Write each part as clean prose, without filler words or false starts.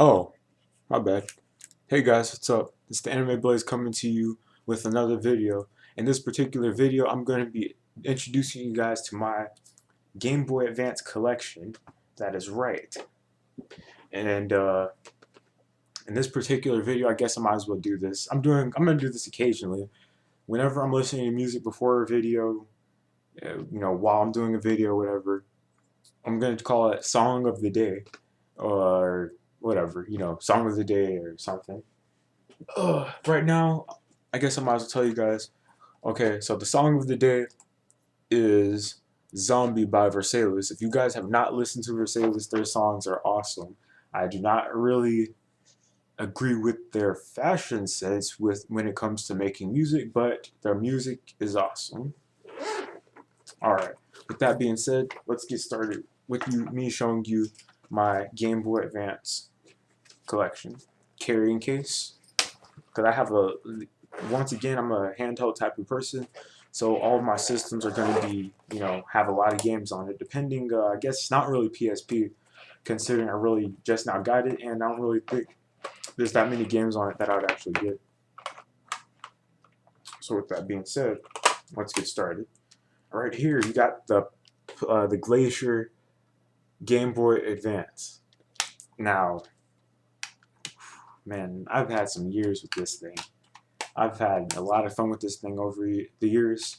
Oh, my bad. Hey guys, what's up? It's the Anime Blaze coming to you with another video. In this particular video, I'm going to be introducing you guys to my Game Boy Advance collection. That is right. And in this particular video, I guess I might as well do this. I'm going to do this occasionally. Whenever I'm listening to music before a video, while I'm doing a video, whatever, I'm going to call it Song of the Day or whatever, Song of the Day or something. Right now, I guess I might as well tell you guys. Okay, so the song of the day is Zombie by Versailles. If you guys have not listened to Versailles, their songs are awesome. I do not really agree with their fashion sense when it comes to making music, but their music is awesome. Alright, with that being said, let's get started with me showing you my Game Boy Advance collection. Carrying case. Because I have once again, I'm a handheld type of person, so all of my systems are going to be, have a lot of games on it, depending, I guess it's not really PSP, considering I really just now got it, and I don't really think there's that many games on it that I would actually get. So with that being said, let's get started. Right here, you got the Glacier Game Boy Advance. Now, man, I've had some years with this thing. I've had a lot of fun with this thing over the years.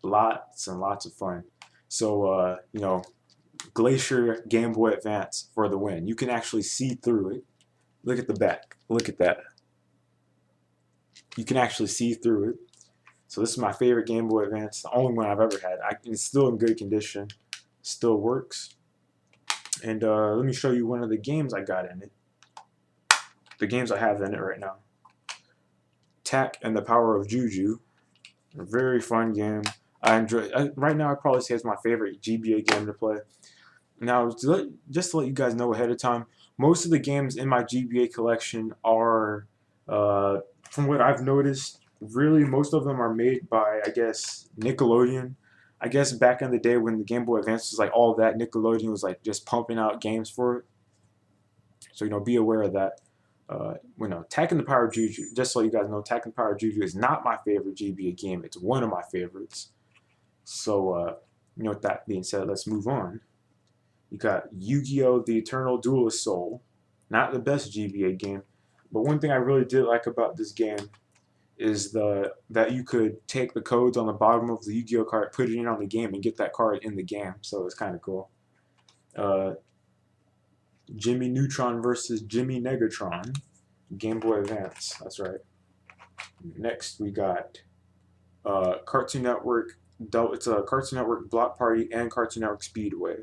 Lots and lots of fun. So, Glacier Game Boy Advance for the win. You can actually see through it. Look at the back. Look at that. You can actually see through it. So this is my favorite Game Boy Advance. The only one I've ever had. It's still in good condition. Still works. And let me show you one of the games I got in it. The games I have in it right now. Tak and the Power of Juju. A very fun game. I enjoy. Right now, I'd probably say it's my favorite GBA game to play. Now, just to let you guys know ahead of time, most of the games in my GBA collection are, from what I've noticed, really most of them are made by, I guess, Nickelodeon. I guess back in the day when the Game Boy Advance was like all of that, Nickelodeon was like just pumping out games for it. So, be aware of that. Tak and the Power of Juju, just so you guys know, Tak and the Power of Juju is not my favorite GBA game. It's one of my favorites. So, with that being said, let's move on. You got Yu-Gi-Oh! The Eternal Duelist Soul. Not the best GBA game, but one thing I really did like about this game is that you could take the codes on the bottom of the Yu-Gi-Oh! Card, put it in on the game, and get that card in the game. So it's kind of cool. Jimmy Neutron versus Jimmy Negatron, Game Boy Advance. That's right. Next we got Cartoon Network. It's a Cartoon Network Block Party and Cartoon Network Speedway.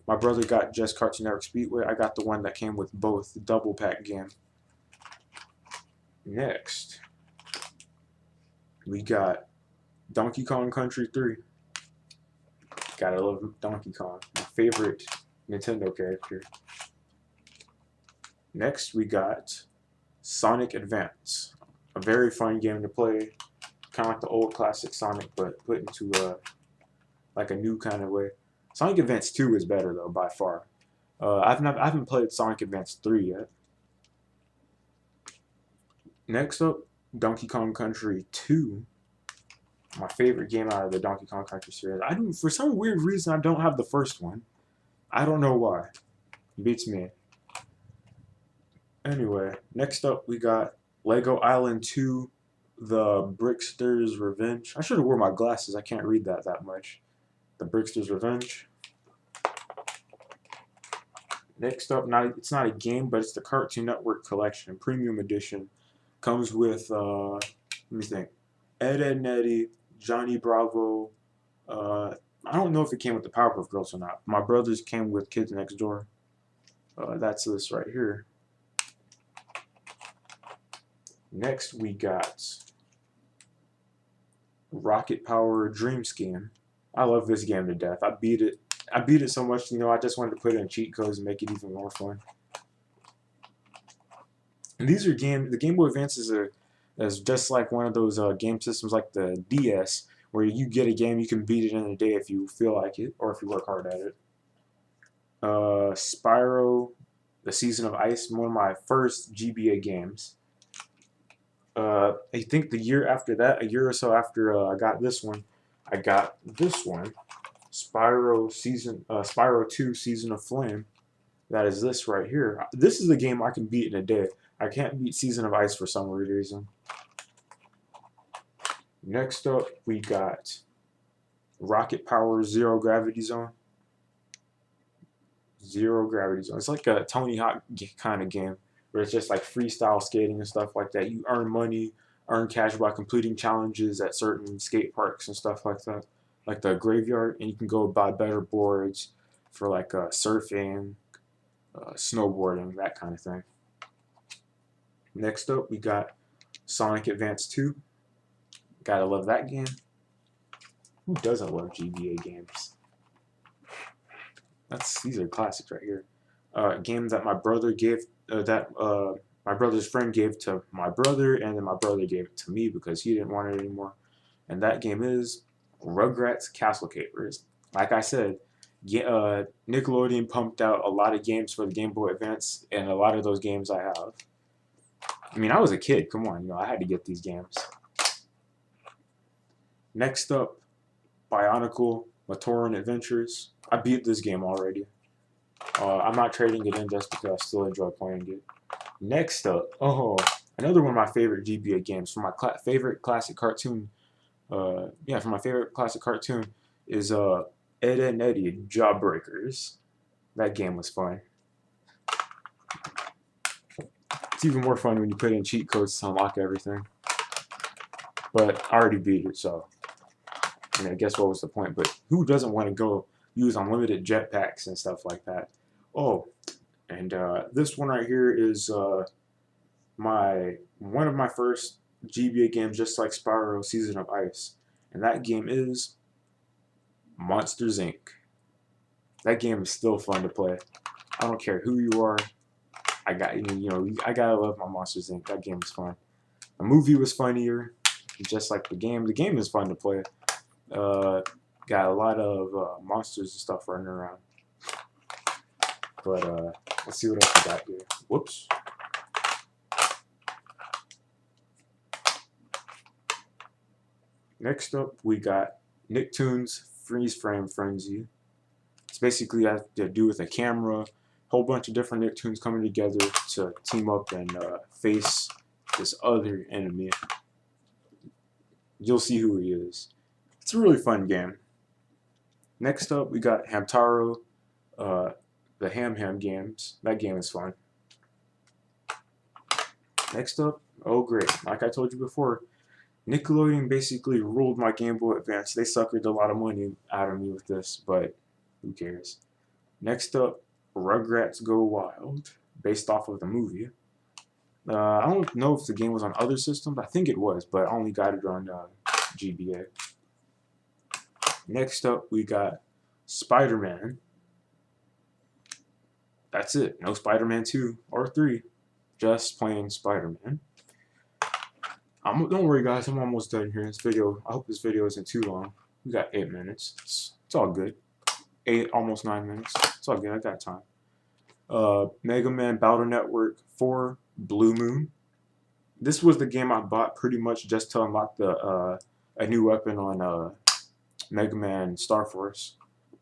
My brother got just Cartoon Network Speedway. I got the one that came with both, the double pack game. Next, we got Donkey Kong Country 3. Gotta love Donkey Kong, my favorite Nintendo character. Next, we got Sonic Advance, a very fun game to play, kind of like the old classic Sonic, but put into like a new kind of way. Sonic Advance 2 is better though, by far. I haven't played Sonic Advance 3 yet. Next up, Donkey Kong Country 2, my favorite game out of the Donkey Kong Country series. For some weird reason, I don't have the first one. I don't know why. It beats me. Anyway, next up we got Lego Island 2, The Brickster's Revenge. I should have worn my glasses. I can't read that much. The Brickster's Revenge. Next up, it's not a game, but it's the Cartoon Network Collection, Premium Edition. Comes with, let me think, Ed, Edd n Eddy, Johnny Bravo. I don't know if it came with the Powerpuff Girls or not. My brothers came with Kids Next Door. That's this right here. Next, we got Rocket Power Dream Scheme. I love this game to death. I beat it so much, I just wanted to put in cheat codes and make it even more fun. And these are the Game Boy Advance is just like one of those game systems like the DS, where you get a game, you can beat it in a day if you feel like it, or if you work hard at it. Spyro the Season of Ice, one of my first GBA games. I think the year after that, a year or so after I got this one, Spyro 2 Season of Flame. That is this right here. This is a game I can beat in a day. I can't beat Season of Ice for some weird reason. Next up, we got Rocket Power Zero Gravity Zone. Zero Gravity Zone. It's like a Tony Hawk kind of game where it's just like freestyle skating and stuff like that. You earn money, earn cash by completing challenges at certain skate parks and stuff like that, like the graveyard, and you can go buy better boards for like surfing, snowboarding, that kind of thing. Next up, we got Sonic Advance 2. Gotta love that game. Who doesn't love GBA games? These are classics right here. Game that my brother gave, my brother's friend gave to my brother, and then my brother gave it to me because he didn't want it anymore. And that game is Rugrats Castle Capers. Like I said, Nickelodeon pumped out a lot of games for the Game Boy Advance, and a lot of those games I have. I mean, I was a kid. Come on, I had to get these games. Next up, Bionicle Matoran Adventures. I beat this game already. I'm not trading it in just because I still enjoy playing it. Next up, another one of my favorite GBA games from my favorite classic cartoon. From my favorite classic cartoon is Ed, Edd n Eddy Jawbreakers. That game was fun. It's even more fun when you put in cheat codes to unlock everything. But I already beat it, so I guess what was the point? But who doesn't want to go use unlimited jetpacks and stuff like that? Oh, and this one right here is one of my first GBA games, just like Spyro Season of Ice, and that game is Monsters Inc. That game is still fun to play. I don't care who you are. I gotta love my Monsters Inc. That game is fun. The movie was funnier, just like the game. The game is fun to play. Got a lot of monsters and stuff running around. But let's see what else we got here. Whoops. Next up, we got Nicktoons Freeze Frame Frenzy. It's basically has to do with a camera, whole bunch of different Nicktoons coming together to team up and face this other enemy. You'll see who he is. It's a really fun game. Next up, we got Hamtaro, the Ham games. That game is fun. Next up, oh great, like I told you before, Nickelodeon basically ruled my Game Boy Advance. They suckered a lot of money out of me with this, but who cares? Next up, Rugrats Go Wild, based off of the movie. I don't know if the game was on other systems. I think it was, but I only got it on GBA. Next up, we got Spider-Man. That's it. No Spider-Man 2 or 3. Just plain Spider-Man. Don't worry, guys. I'm almost done here. This video. I hope this video isn't too long. We got 8 minutes. It's all good. 8, almost 9 minutes. It's all good. I got time. Mega Man Battle Network 4 Blue Moon. This was the game I bought pretty much just to unlock a new weapon on Mega Man Star Force.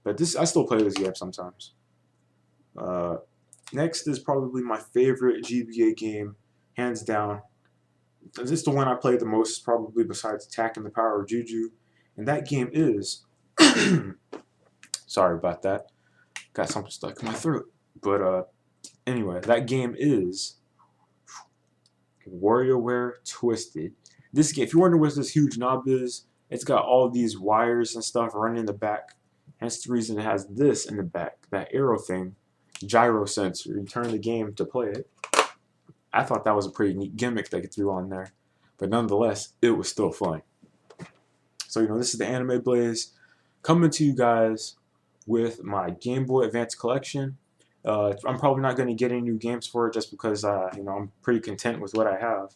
But I still play this game sometimes. Next is probably my favorite GBA game, hands down. This is the one I played the most, probably besides Attack and the Power of Juju. And that game is... Sorry about that. Got something stuck in my throat. But anyway, that game is WarioWare Twisted. This game, if you wonder what this huge knob is, it's got all these wires and stuff running in the back. Hence the reason it has this in the back, that arrow thing, gyro sensor. You turn the game to play it. I thought that was a pretty neat gimmick they threw on there. But nonetheless, it was still fun. So, this is the Anime Blaze coming to you guys with my Game Boy Advance collection. I'm probably not going to get any new games for it just because, I'm pretty content with what I have.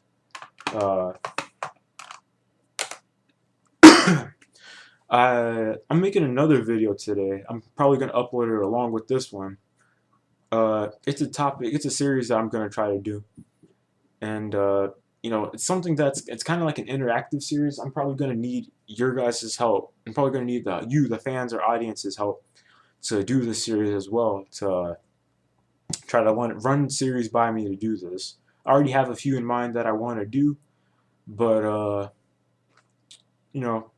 I'm making another video today. I'm probably going to upload it along with this one. It's a topic, it's a series that I'm gonna try to do, and you know, it's something it's kind of like an interactive series. I'm probably gonna need your guys' help. I'm probably gonna need the fans or audience's help to do this series as well. To try to run series by me to do this. I already have a few in mind that I want to do, but you know,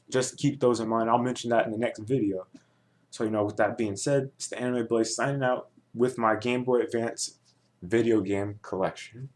just keep those in mind. I'll mention that in the next video. So, you know, with that being said, it's the Anime Blaze signing out with my Game Boy Advance video game collection.